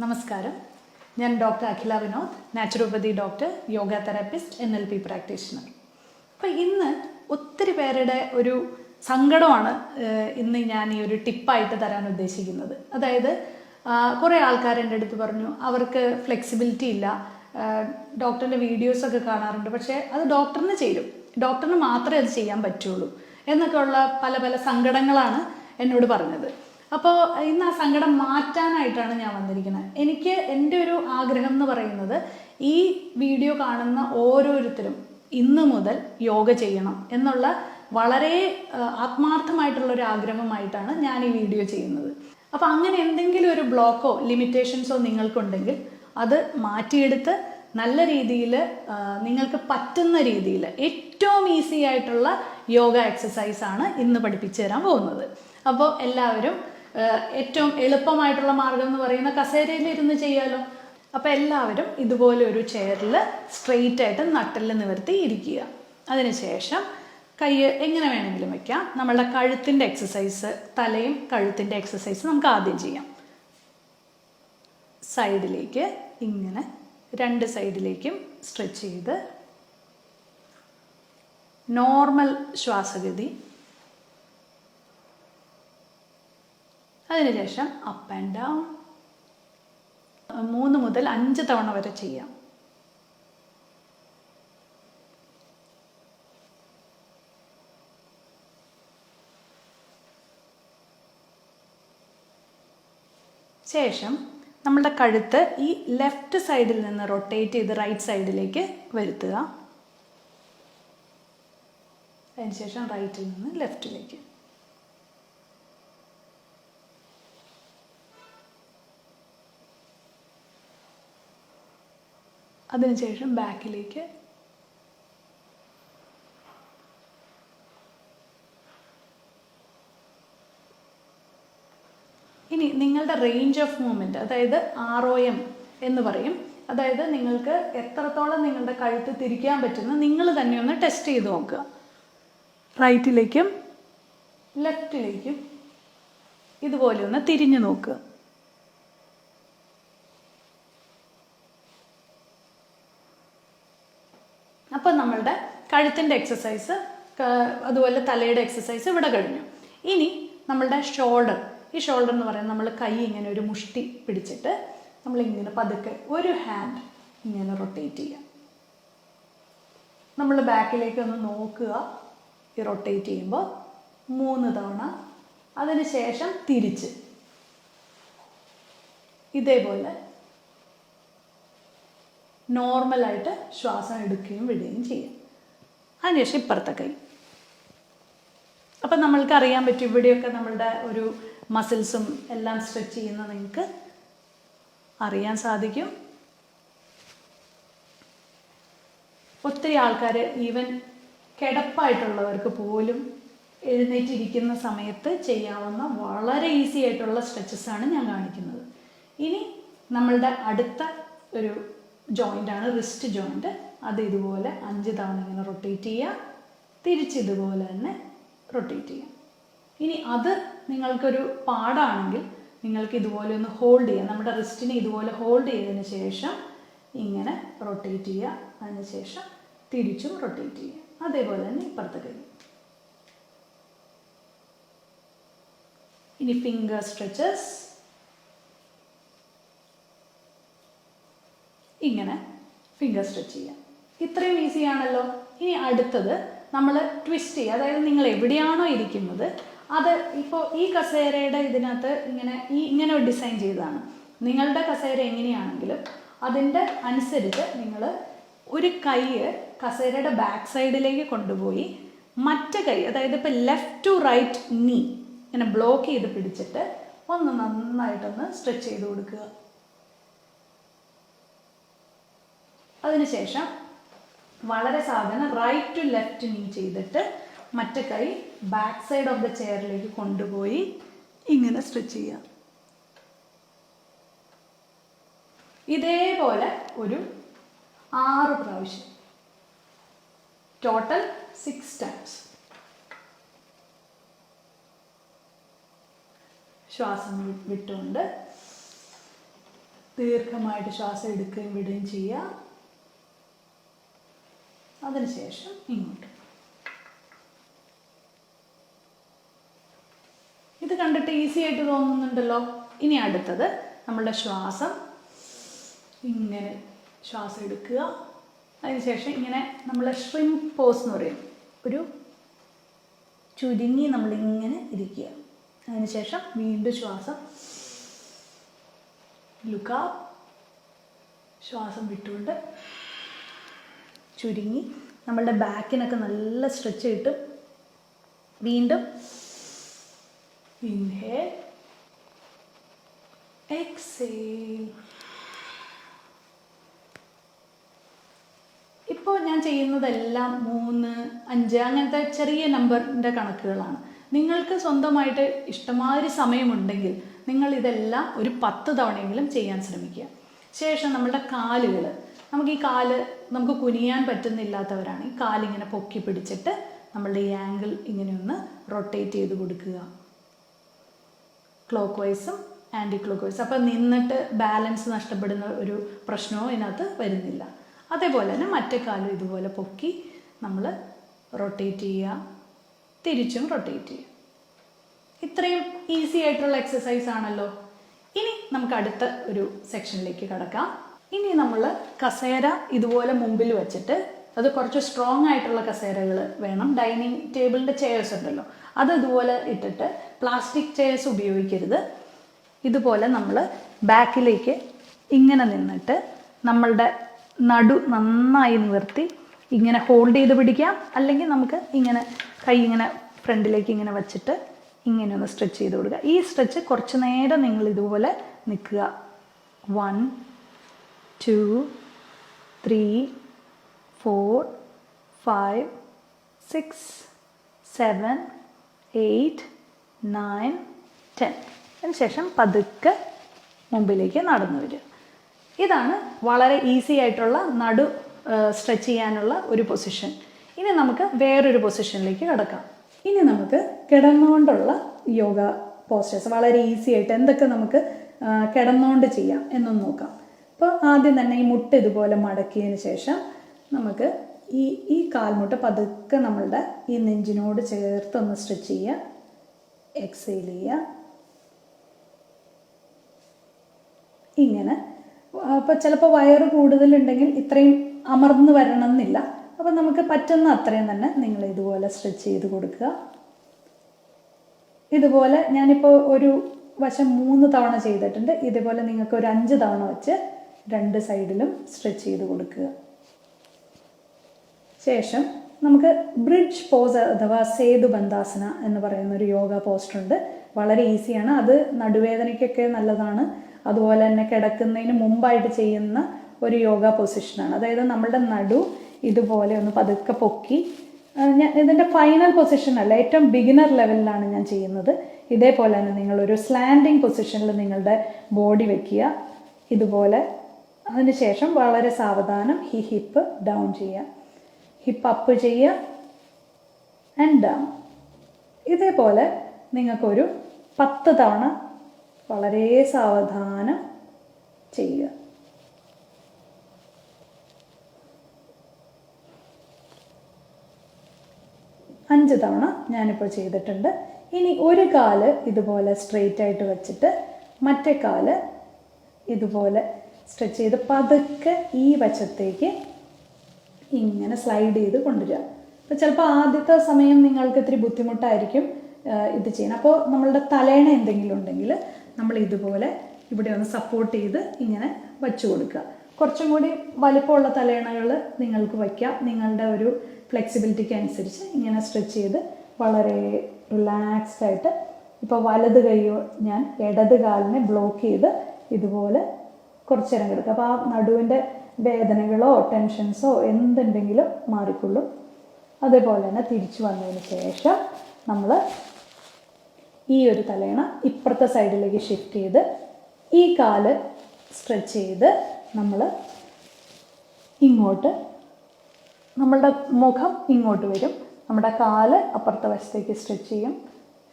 നമസ്കാരം. ഞാൻ doctor Akhila Vinod, naturopathy doctor, yoga therapist, NLP practitioner. അപ്പോൾ ഇന്ന് ഒത്തിരി പേരുടെ ഒരു സങ്കടമാണ് ഇന്ന് ഞാൻ ഈ ഒരു ടിപ്പായിട്ട് തരാൻ ഉദ്ദേശിക്കുന്നത്. അതായത് കുറേ ആൾക്കാർ എൻ്റെ അടുത്ത് പറഞ്ഞു അവർക്ക് ഫ്ലെക്സിബിലിറ്റി ഇല്ല, ഡോക്ടറിൻ്റെ വീഡിയോസൊക്കെ കാണാറുണ്ട്, പക്ഷേ അത് ഡോക്ടറിന് ചെയ്യും, ഡോക്ടറിന് മാത്രമേ അത് ചെയ്യാൻ പറ്റുള്ളൂ എന്നൊക്കെയുള്ള പല പല സങ്കടങ്ങളാണ് എന്നോട് പറഞ്ഞത്. അപ്പോൾ ഇന്ന് ആ സങ്കടം മാറ്റാനായിട്ടാണ് ഞാൻ വന്നിരിക്കുന്നത്. എനിക്ക് എൻ്റെ ഒരു ആഗ്രഹം എന്ന് പറയുന്നത് ഈ വീഡിയോ കാണുന്ന ഓരോരുത്തരും ഇന്ന് മുതൽ യോഗ ചെയ്യണം എന്നുള്ള വളരെ ആത്മാർത്ഥമായിട്ടുള്ളൊരു ആഗ്രഹമായിട്ടാണ് ഞാൻ ഈ വീഡിയോ ചെയ്യുന്നത്. അപ്പോൾ അങ്ങനെ എന്തെങ്കിലും ഒരു ബ്ലോക്കോ ലിമിറ്റേഷൻസോ നിങ്ങൾക്കുണ്ടെങ്കിൽ അത് മാറ്റിയെടുത്ത് നല്ല രീതിയിൽ നിങ്ങൾക്ക് പറ്റുന്ന രീതിയിൽ ഏറ്റവും ഈസി ആയിട്ടുള്ള യോഗ എക്സസൈസാണ് ഇന്ന് പഠിപ്പിച്ചു തരാൻ പോകുന്നത്. അപ്പോൾ എല്ലാവരും ഏറ്റവും എളുപ്പമായിട്ടുള്ള മാർഗം എന്ന് പറയുന്ന കസേരയിൽ ഇരുന്ന് ചെയ്യാലോ. അപ്പോൾ എല്ലാവരും ഇതുപോലെ ഒരു ചെയറിൽ സ്ട്രെയിറ്റ് ആയിട്ട് നട്ടെല്ല് നിവർത്തി ഇരിക്കുക. അതിനുശേഷം കൈ എങ്ങനെ വേണമെങ്കിലും വയ്ക്കാം. നമ്മളുടെ കഴുത്തിൻ്റെ എക്സസൈസ്, തലയും കഴുത്തിൻ്റെ എക്സസൈസ് നമുക്ക് ആദ്യം ചെയ്യാം. സൈഡിലേക്ക് ഇങ്ങനെ രണ്ട് സൈഡിലേക്കും സ്ട്രെച്ച് ചെയ്ത് നോർമൽ ശ്വാസഗതി. അതിനുശേഷം അപ്പ് ആൻഡ് ഡൗൺ 3 മുതൽ 5 തവണ വരെ ചെയ്യാം. ശേഷം നമ്മളുടെ കഴുത്ത് ഈ ലെഫ്റ്റ് സൈഡിൽ നിന്ന് റൊട്ടേറ്റ് ചെയ്ത് റൈറ്റ് സൈഡിലേക്ക് വരുത്തുക. അതിനുശേഷം റൈറ്റിൽ നിന്ന് ലെഫ്റ്റിലേക്ക്. അതിനുശേഷം ബാക്കിലേക്ക്. ഇനി നിങ്ങളുടെ റേഞ്ച് ഓഫ് മൂവ്മെൻറ്റ്, അതായത് ROM എന്ന് പറയും, അതായത് നിങ്ങൾക്ക് എത്രത്തോളം നിങ്ങളുടെ കഴുത്ത് തിരിക്കാൻ പറ്റുന്ന നിങ്ങൾ തന്നെ ഒന്ന് ടെസ്റ്റ് ചെയ്ത് നോക്കുക. റൈറ്റിലേക്കും ലെഫ്റ്റിലേക്കും ഇതുപോലെ ഒന്ന് തിരിഞ്ഞു നോക്കുക. അപ്പം നമ്മളുടെ കഴുത്തിൻ്റെ എക്സസൈസ്, അതുപോലെ തലയുടെ എക്സസൈസ് ഇവിടെ കഴിഞ്ഞു. ഇനി നമ്മളുടെ ഷോൾഡർ, ഈ ഷോൾഡർ എന്ന് പറയുന്നത് നമ്മൾ കൈ ഇങ്ങനെ ഒരു മുഷ്ടി പിടിച്ചിട്ട് നമ്മളിങ്ങനെ പതുക്കെ ഒരു ഹാൻഡ് ഇങ്ങനെ റൊട്ടേറ്റ് ചെയ്യുക. നമ്മൾ ബാക്കിലേക്ക് ഒന്ന് നോക്കുക. ഈ റൊട്ടേറ്റ് ചെയ്യുമ്പോൾ 3 തവണ. അതിനുശേഷം തിരിച്ച് ഇതേപോലെ നോർമലായിട്ട് ശ്വാസം എടുക്കുകയും വിടുകയും ചെയ്യാം. അതിനുശേഷം ഇപ്പുറത്തെ കൈ. അപ്പം നമ്മൾക്ക് അറിയാൻ പറ്റും ഇവിടെയൊക്കെ നമ്മളുടെ ഒരു മസിൽസും എല്ലാം സ്ട്രെച്ച് ചെയ്യുന്നത് നിങ്ങൾക്ക് അറിയാൻ സാധിക്കും. ഒത്തിരി ആൾക്കാർ ഈവൻ കിടപ്പായിട്ടുള്ളവർക്ക് പോലും എഴുന്നേറ്റിരിക്കുന്ന സമയത്ത് ചെയ്യാവുന്ന വളരെ ഈസി ആയിട്ടുള്ള സ്ട്രെച്ചസാണ് ഞാൻ കാണിക്കുന്നത്. ഇനി നമ്മളുടെ അടുത്ത ഒരു ജോയിൻ്റാണ് റിസ്റ്റ് ജോയിൻ്റ്. അത് ഇതുപോലെ 5 തവണ ഇങ്ങനെ റൊട്ടേറ്റ് ചെയ്യുക. തിരിച്ചിതുപോലെ തന്നെ റൊട്ടേറ്റ് ചെയ്യുക. ഇനി അത് നിങ്ങൾക്കൊരു പാടാണെങ്കിൽ നിങ്ങൾക്ക് ഇതുപോലെ ഒന്ന് ഹോൾഡ് ചെയ്യാം. നമ്മുടെ റിസ്റ്റിനെ ഇതുപോലെ ഹോൾഡ് ചെയ്തതിന് ശേഷം ഇങ്ങനെ റൊട്ടേറ്റ് ചെയ്യുക. അതിന് ശേഷം തിരിച്ചും റൊട്ടേറ്റ് ചെയ്യുക. അതേപോലെ തന്നെ ഇപ്പുറത്തെ കൈ. ഇനി ഫിംഗർ സ്ട്രെച്ചസ്. ഇങ്ങനെ ഫിംഗർ സ്ട്രെച്ച് ചെയ്യാം. ഇത്രയും ഈസി ആണല്ലോ. ഇനി അടുത്തത് നമ്മൾ ട്വിസ്റ്റ് ചെയ്യുക. അതായത് നിങ്ങൾ എവിടെയാണോ ഇരിക്കുന്നത് അത് ഇപ്പോൾ ഈ കസേരയുടെ ഇതിനകത്ത് ഇങ്ങനെ ഒരു ഡിസൈൻ ചെയ്തതാണ്. നിങ്ങളുടെ കസേര എങ്ങനെയാണെങ്കിലും അതിൻ്റെ അനുസരിച്ച് നിങ്ങൾ ഒരു കൈ കസേരയുടെ ബാക്ക് സൈഡിലേക്ക് കൊണ്ടുപോയി മറ്റേ കൈ, അതായത് ഇപ്പോൾ ലെഫ്റ്റ് ടു റൈറ്റ് നീ ഇങ്ങനെ ബ്ലോക്ക് ചെയ്ത് പിടിച്ചിട്ട് ഒന്ന് നന്നായിട്ടൊന്ന് സ്ട്രെച്ച് ചെയ്ത് കൊടുക്കുക. അതിനുശേഷം വളരെ സാധാരണ റൈറ്റ് ടു ലെഫ്റ്റ് നീ ചെയ്തിട്ട് മറ്റേ കൈ ബാക്ക് സൈഡ് ഓഫ് ദ ചെയറിലേക്ക് കൊണ്ടുപോയി ഇങ്ങനെ സ്ട്രെച്ച് ചെയ്യുക. ഇതേപോലെ ഒരു 6 പ്രാവശ്യം, ടോട്ടൽ 6 ടൈംസ്. ശ്വാസം വിട്ടുകൊണ്ട് ദീർഘമായിട്ട് ശ്വാസം എടുക്കുകയും വിടുകയും ചെയ്യുക. അതിനുശേഷം ഇങ്ങോട്ട്. ഇത് കണ്ടിട്ട് ഈസി ആയിട്ട് തോന്നുന്നുണ്ടല്ലോ. ഇനി അടുത്തത് നമ്മളുടെ ശ്വാസം ഇങ്ങനെ ശ്വാസം എടുക്കുക. അതിനുശേഷം ഇങ്ങനെ നമ്മൾ ഷ്രിംപ് പോസ് എന്ന് പറയും, ഒരു ചുരുങ്ങി നമ്മളിങ്ങനെ ഇരിക്കുക. അതിനുശേഷം വീണ്ടും ശ്വാസം ലുക്ക് അപ്പ്, ശ്വാസം വിട്ടുകൊണ്ട് ചുരുങ്ങി നമ്മളുടെ ബാക്കിനൊക്കെ നല്ല സ്ട്രെച്ച് കിട്ടും. വീണ്ടും ഇൻഹേൽ, എക്സേൽ. ഇപ്പോൾ ഞാൻ ചെയ്യുന്നതെല്ലാം 3, 5 അങ്ങനത്തെ ചെറിയ നമ്പറിൻ്റെ കണക്കുകളാണ്. നിങ്ങൾക്ക് സ്വന്തമായിട്ട് ഇഷ്ടമാതിരി സമയമുണ്ടെങ്കിൽ നിങ്ങൾ ഇതെല്ലാം ഒരു 10 തവണയെങ്കിലും ചെയ്യാൻ ശ്രമിക്കുക. ശേഷം നമ്മളുടെ കാലുകൾ, നമുക്ക് ഈ കാല് നമുക്ക് കുനിയാൻ പറ്റുന്നില്ലാത്തവരാണ്, ഈ കാലിങ്ങനെ പൊക്കി പിടിച്ചിട്ട് നമ്മളുടെ ഈ ആംഗിൾ ഇങ്ങനെ ഒന്ന് റൊട്ടേറ്റ് ചെയ്ത് കൊടുക്കുക, ക്ലോക്ക് വൈസും ആൻറ്റി ക്ലോക്ക് വൈസ്. അപ്പോൾ നിന്നിട്ട് ബാലൻസ് നഷ്ടപ്പെടുന്ന ഒരു പ്രശ്നവും ഇതിനകത്ത് വരുന്നില്ല. അതേപോലെ തന്നെ മറ്റേ കാലും ഇതുപോലെ പൊക്കി നമ്മൾ റൊട്ടേറ്റ് ചെയ്യുക, തിരിച്ചും റൊട്ടേറ്റ് ചെയ്യുക. ഇത്രയും ഈസി ആയിട്ടുള്ള എക്സസൈസ് ആണല്ലോ. ഇനി നമുക്ക് അടുത്ത ഒരു സെക്ഷനിലേക്ക് കടക്കാം. ഇനി നമ്മൾ കസേര ഇതുപോലെ മുമ്പിൽ വെച്ചിട്ട്, അത് കുറച്ച് സ്ട്രോങ് ആയിട്ടുള്ള കസേരകൾ വേണം. ഡൈനിങ് ടേബിളിൻ്റെ ചെയർസ് ഉണ്ടല്ലോ, അത് ഇതുപോലെ ഇട്ടിട്ട്, പ്ലാസ്റ്റിക് ചെയർസ് ഉപയോഗിക്കരുത്. ഇതുപോലെ നമ്മൾ ബാക്കിലേക്ക് ഇങ്ങനെ നിന്നിട്ട് നമ്മളുടെ നടു നന്നായി നിവർത്തി ഇങ്ങനെ ഹോൾഡ് ചെയ്ത് പിടിക്കാം. അല്ലെങ്കിൽ നമുക്ക് ഇങ്ങനെ കൈ ഇങ്ങനെ ഫ്രണ്ടിലേക്ക് ഇങ്ങനെ വെച്ചിട്ട് ഇങ്ങനെ ഒന്ന് സ്ട്രെച്ച് ചെയ്ത് കൊടുക്കുക. ഈ സ്ട്രെച്ച് കുറച്ച് നേരം നിങ്ങൾ ഇതുപോലെ നിൽക്കുക. 1, 2, 3, 4, 5, 6, 7, 8, 9, 10. അതിനുശേഷം പതുക്കെ മുമ്പിലേക്ക് നടന്നു വരിക. ഇതാണ് വളരെ ഈസി ആയിട്ടുള്ള നടു സ്ട്രെച്ച് ചെയ്യാനുള്ള ഒരു പൊസിഷൻ. ഇനി നമുക്ക് വേറൊരു പൊസിഷനിലേക്ക് കിടക്കാം. ഇനി നമുക്ക് കിടന്നുകൊണ്ടുള്ള യോഗ പോസ്റ്റേഴ്സ് വളരെ ഈസി ആയിട്ട് എന്തൊക്കെ നമുക്ക് കിടന്നുകൊണ്ട് ചെയ്യാം എന്നൊന്ന് നോക്കാം. അപ്പോൾ ആദ്യം തന്നെ ഈ മുട്ട് ഇതുപോലെ മടക്കിയതിന് ശേഷം നമുക്ക് ഈ കാൽമുട്ട് പതുക്കെ നമ്മളുടെ ഈ നെഞ്ചിനോട് ചേർത്തൊന്ന് സ്ട്രെച്ച് ചെയ്യുക. എക്സേൽ ചെയ്യുക. ഇങ്ങനെ. അപ്പോൾ ചിലപ്പോൾ വയറ് കൂടുതലുണ്ടെങ്കിൽ ഇത്രയും അമർന്ന് വരണം എന്നില്ല. അപ്പോൾ നമുക്ക് പറ്റുന്ന അത്രയും തന്നെ നിങ്ങൾ ഇതുപോലെ സ്ട്രെച്ച് ചെയ്ത് കൊടുക്കുക. ഇതുപോലെ ഞാനിപ്പോൾ ഒരു വശം 3 തവണ ചെയ്തിട്ടുണ്ട്. ഇതുപോലെ നിങ്ങൾക്ക് ഒരു 5 തവണ വെച്ച് 2 സൈഡിലും സ്ട്രെച്ച് ചെയ്ത് കൊടുക്കുക. ശേഷം നമുക്ക് ബ്രിഡ്ജ് പോസ് അഥവാ സേതു ബന്ധാസന എന്ന് പറയുന്ന ഒരു യോഗ പോസ്റ്റർ ഉണ്ട്. വളരെ ഈസിയാണ്. അത് നടുവേദനയ്ക്കൊക്കെ നല്ലതാണ്. അതുപോലെ തന്നെ കിടക്കുന്നതിന് മുമ്പായിട്ട് ചെയ്യുന്ന ഒരു യോഗ പൊസിഷനാണ്. അതായത് നമ്മളുടെ നടു ഇതുപോലെ ഒന്ന് പതുക്കെ പൊക്കി, ഞാൻ ഇതിൻ്റെ ഫൈനൽ പൊസിഷൻ അല്ല, ഏറ്റവും ബിഗിനർ ലെവലിലാണ് ഞാൻ ചെയ്യുന്നത്. ഇതേപോലെ തന്നെ നിങ്ങളൊരു സ്ലാൻഡിങ് പൊസിഷനിൽ നിങ്ങളുടെ ബോഡി വെക്കുക ഇതുപോലെ. അതിനുശേഷം വളരെ സാവധാനം ഈ ഹിപ്പ് ഡൗൺ ചെയ്യുക, ഹിപ്പ് അപ്പ് ചെയ്യുക ആൻഡ് ഡൗൺ. ഇതേപോലെ നിങ്ങൾക്കൊരു 10 തവണ വളരെ സാവധാനം ചെയ്യുക. അഞ്ച് തവണ ഞാനിപ്പോൾ ചെയ്തിട്ടുണ്ട്. ഇനി ഒരു കാല് ഇതുപോലെ സ്ട്രെയിറ്റ് ആയിട്ട് വെച്ചിട്ട് മറ്റേ കാല് ഇതുപോലെ സ്ട്രെച്ച് ചെയ്ത് പതുക്കെ ഈ വശത്തേക്ക് ഇങ്ങനെ സ്ലൈഡ് ചെയ്ത് കൊണ്ടുവരിക. അപ്പോൾ ചിലപ്പോൾ ആദ്യത്തെ സമയം നിങ്ങൾക്ക് ഇത്തിരി ബുദ്ധിമുട്ടായിരിക്കും ഇത് ചെയ്യണം. അപ്പോൾ നമ്മളുടെ തലേണ എന്തെങ്കിലും ഉണ്ടെങ്കിൽ നമ്മൾ ഇതുപോലെ ഇവിടെ ഒന്ന് സപ്പോർട്ട് ചെയ്ത് ഇങ്ങനെ വച്ചു കൊടുക്കുക. കുറച്ചും കൂടി വലിപ്പമുള്ള തലേണകൾ നിങ്ങൾക്ക് വയ്ക്കാം. നിങ്ങളുടെ ഒരു ഫ്ലെക്സിബിലിറ്റിക്ക് അനുസരിച്ച് ഇങ്ങനെ സ്ട്രെച്ച് ചെയ്ത് വളരെ റിലാക്സ്ഡ് ആയിട്ട്. ഇപ്പോൾ വലത് കൈയോ ഞാൻ ഇടത് കാലിനെ ബ്ലോക്ക് ചെയ്ത് ഇതുപോലെ കുറച്ച് നേരം കിടക്കുക. അപ്പോൾ ആ നടുവിൻ്റെ വേദനകളോ ടെൻഷൻസോ എന്തുണ്ടെങ്കിലും മാറിക്കൊള്ളും. അതേപോലെ തന്നെ തിരിച്ചു വന്നതിന് ശേഷം നമ്മൾ ഈ ഒരു തലേണ ഇപ്പുറത്തെ സൈഡിലേക്ക് ഷിഫ്റ്റ് ചെയ്ത് ഈ കാല് സ്ട്രെച്ച് ചെയ്ത് നമ്മൾ ഇങ്ങോട്ട്, നമ്മളുടെ മുഖം ഇങ്ങോട്ട് വരും, നമ്മുടെ കാല് അപ്പുറത്തെ വശത്തേക്ക് സ്ട്രെച്ച് ചെയ്യും.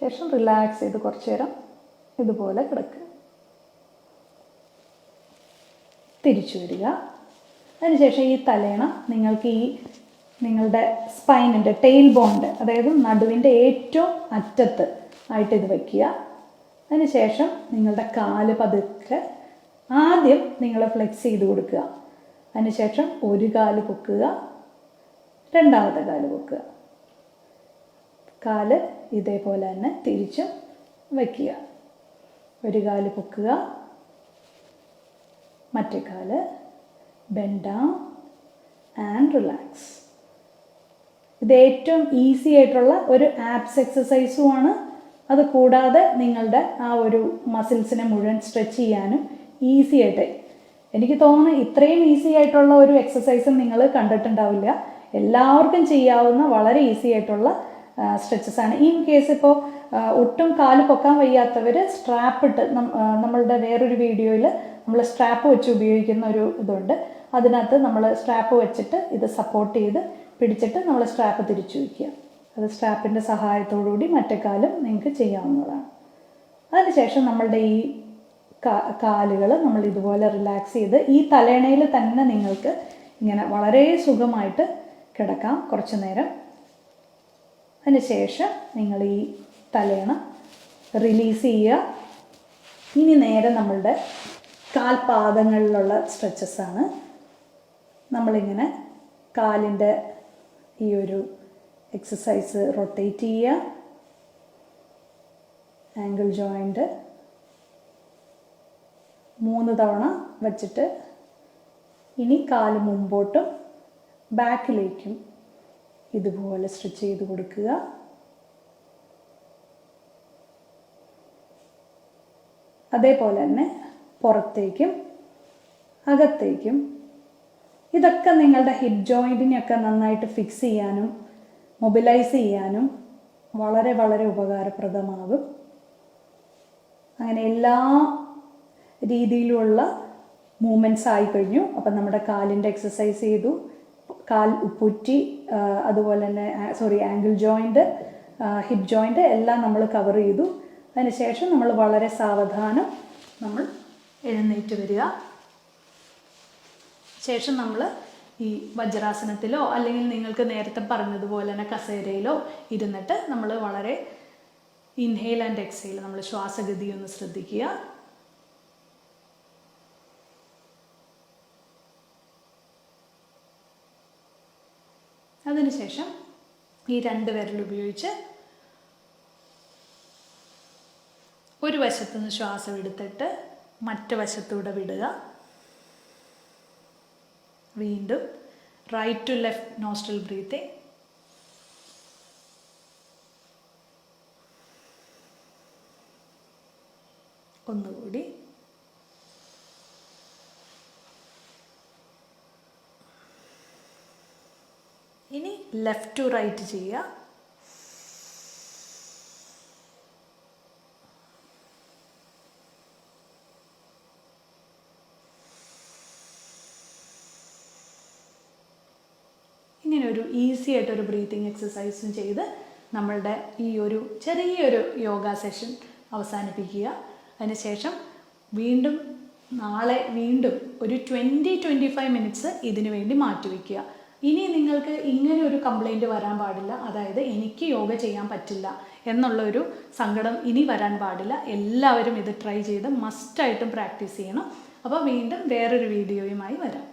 ശേഷം റിലാക്സ് ചെയ്ത് കുറച്ച് നേരം ഇതുപോലെ കിടക്കുക. തിരിച്ചു വരിക. അതിനുശേഷം ഈ തലയണ നിങ്ങൾക്ക് നിങ്ങളുടെ സ്പൈനിൻ്റെ ടെയിൽ ബോണ്ട്, അതായത് നടുവിൻ്റെ ഏറ്റവും അറ്റത്ത് ആയിട്ട് ഇത് വയ്ക്കുക. അതിനുശേഷം നിങ്ങളുടെ കാല് പതുക്കെ ആദ്യം നിങ്ങൾ ഫ്ലെക്സ് ചെയ്ത് കൊടുക്കുക. അതിനുശേഷം ഒരു കാല് പൊക്കുക, രണ്ടാമത്തെ കാല് പൊക്കുക. കാല് ഇതേപോലെ തന്നെ തിരിച്ചും വയ്ക്കുക. ഒരു കാല് പൊക്കുക, മറ്റേ കാല് ബെൻഡ് ഡൗൺ ആൻഡ് റിലാക്സ്. ഇത് ഏറ്റവും ഈസി ആയിട്ടുള്ള ഒരു ആപ്സ് എക്സസൈസുമാണ്. അത് കൂടാതെ നിങ്ങളുടെ ആ ഒരു മസിൽസിനെ മുഴുവൻ സ്ട്രെച്ച് ചെയ്യാനും ഈസി ആയിട്ട്, എനിക്ക് തോന്നുന്നു ഇത്രയും ഈസി ആയിട്ടുള്ള ഒരു എക്സസൈസും നിങ്ങൾ കണ്ടിട്ടുണ്ടാവില്ല. എല്ലാവർക്കും ചെയ്യാവുന്ന വളരെ ഈസി ആയിട്ടുള്ള സ്ട്രെച്ചസ് ആണ്. ഇൻ കേസ് ഇപ്പോൾ ഒട്ടും കാല് പൊക്കാൻ വയ്യാത്തവർ സ്ട്രാപ്പ് ഇട്ട്, നമ്മളുടെ വേറൊരു വീഡിയോയിൽ നമ്മൾ സ്ട്രാപ്പ് വെച്ച് ഉപയോഗിക്കുന്ന ഒരു ഇതുണ്ട്. അതിനകത്ത് നമ്മൾ സ്ട്രാപ്പ് വെച്ചിട്ട് ഇത് സപ്പോർട്ട് ചെയ്ത് പിടിച്ചിട്ട് നമ്മൾ സ്ട്രാപ്പ് തിരിച്ചു വയ്ക്കുക. അത് സ്ട്രാപ്പിൻ്റെ സഹായത്തോടുകൂടി മറ്റേ കാലും നിങ്ങൾക്ക് ചെയ്യാവുന്നതാണ്. അതിനുശേഷം നമ്മളുടെ ഈ കാലുകൾ നമ്മൾ ഇതുപോലെ റിലാക്സ് ചെയ്ത് ഈ തലയണയിൽ തന്നെ നിങ്ങൾക്ക് ഇങ്ങനെ വളരെ സുഖമായിട്ട് കിടക്കാം കുറച്ച് നേരം. അതിനുശേഷം നിങ്ങൾ ഈ തലയണ റിലീസ് ചെയ്യുക. ഇനി നേരെ നമ്മളുടെ കാൽപാദങ്ങളിലുള്ള സ്ട്രെച്ചസാണ്. നമ്മളിങ്ങനെ കാലിൻ്റെ ഈ ഒരു എക്സസൈസ് റൊട്ടേറ്റ് ചെയ്യുക. ആങ്കിൾ ജോയിൻ്റ് 3 തവണ വച്ചിട്ട് ഇനി കാല് മുമ്പോട്ടും ബാക്കിലേക്കും ഇതുപോലെ സ്ട്രെച്ച് ചെയ്ത് കൊടുക്കുക. അതേപോലെ തന്നെ പുറത്തേക്കും അകത്തേക്കും. ഇതൊക്കെ നിങ്ങളുടെ ഹിപ്പ് ജോയിൻറ്റിനെയൊക്കെ നന്നായിട്ട് ഫിക്സ് ചെയ്യാനും മൊബിലൈസ് ചെയ്യാനും വളരെ വളരെ ഉപകാരപ്രദമാകും. അങ്ങനെ എല്ലാ രീതിയിലുള്ള മൂവ്മെൻറ്റ്സ് ആയിക്കഴിഞ്ഞു. അപ്പം നമ്മുടെ കാലിൻ്റെ എക്സസൈസ് ചെയ്തു, കാൽ ഉപ്പുറ്റി, അതുപോലെ തന്നെ ആങ്കിൾ ജോയിൻറ്റ്, ഹിപ്പ് ജോയിൻറ്റ് എല്ലാം നമ്മൾ കവർ ചെയ്തു. അതിനുശേഷം നമ്മൾ വളരെ സാവധാനം നമ്മൾ എഴുന്നേറ്റ് വരിക. ശേഷം നമ്മൾ ഈ വജ്രാസനത്തിലോ അല്ലെങ്കിൽ നിങ്ങൾക്ക് നേരത്തെ പറഞ്ഞതുപോലെ തന്നെ കസേരയിലോ ഇരുന്നിട്ട് നമ്മൾ വളരെ ഇൻഹെയിൽ ആൻഡ് എക്സെയിൽ നമ്മൾ ശ്വാസഗതി ഒന്ന് ശ്രദ്ധിക്കുക. അതിനുശേഷം ഈ 2 വിരൽ ഉപയോഗിച്ച് ഒരു വശത്തു നിന്ന് ശ്വാസം എടുത്തിട്ട് മറ്റു വശത്തൂടെ വിടുക. വീണ്ടും right to left nostril breathing. ഒന്നുകൂടി. ഇനി ലെഫ്റ്റ് ടു റൈറ്റ് ചെയ്യുക. ഇങ്ങനെ ഒരു ഈസി ആയിട്ടൊരു ബ്രീത്തിങ് എക്സസൈസും ചെയ്ത് നമ്മളുടെ ഈ ഒരു ചെറിയൊരു യോഗ സെഷൻ അവസാനിപ്പിക്കുക. അതിനുശേഷം വീണ്ടും നാളെ വീണ്ടും ഒരു 20-25 മിനിറ്റ്സ് ഇതിനു വേണ്ടി മാറ്റിവെക്കുക. ഇനി നിങ്ങൾക്ക് ഇങ്ങനെ ഒരു കംപ്ലൈൻറ്റ് വരാൻ പാടില്ല, അതായത് എനിക്ക് യോഗ ചെയ്യാൻ പറ്റില്ല എന്നുള്ളൊരു സങ്കടം ഇനി വരാൻ പാടില്ല. എല്ലാവരും ഇത് ട്രൈ ചെയ്ത് മസ്റ്റായിട്ടും പ്രാക്ടീസ് ചെയ്യണം. അപ്പോൾ വീണ്ടും വേറൊരു വീഡിയോയുമായി വരാം.